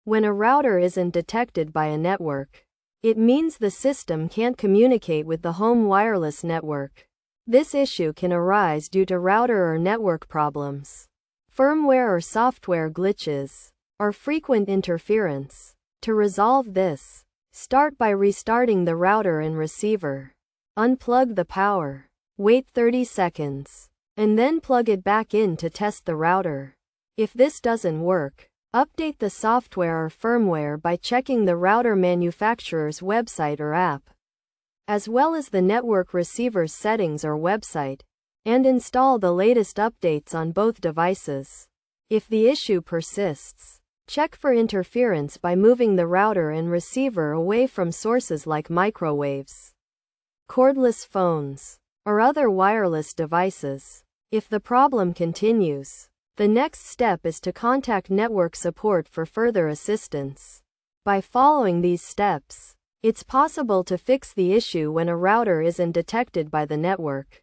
When a router isn't detected by a network, it means the system can't communicate with the home wireless network. This issue can arise due to router or network problems, firmware or software glitches, or frequent interference. To resolve this, start by restarting the router and receiver. Unplug the power. Wait 30 seconds, and then plug it back in to test the router. If this doesn't work, update the software or firmware by checking the router manufacturer's website or app, as well as the network receiver's settings or website, and install the latest updates on both devices. If the issue persists, check for interference by moving the router and receiver away from sources like microwaves, cordless phones, or other wireless devices. If the problem continues, the next step is to contact network support for further assistance. By following these steps, it's possible to fix the issue when a router isn't detected by the network.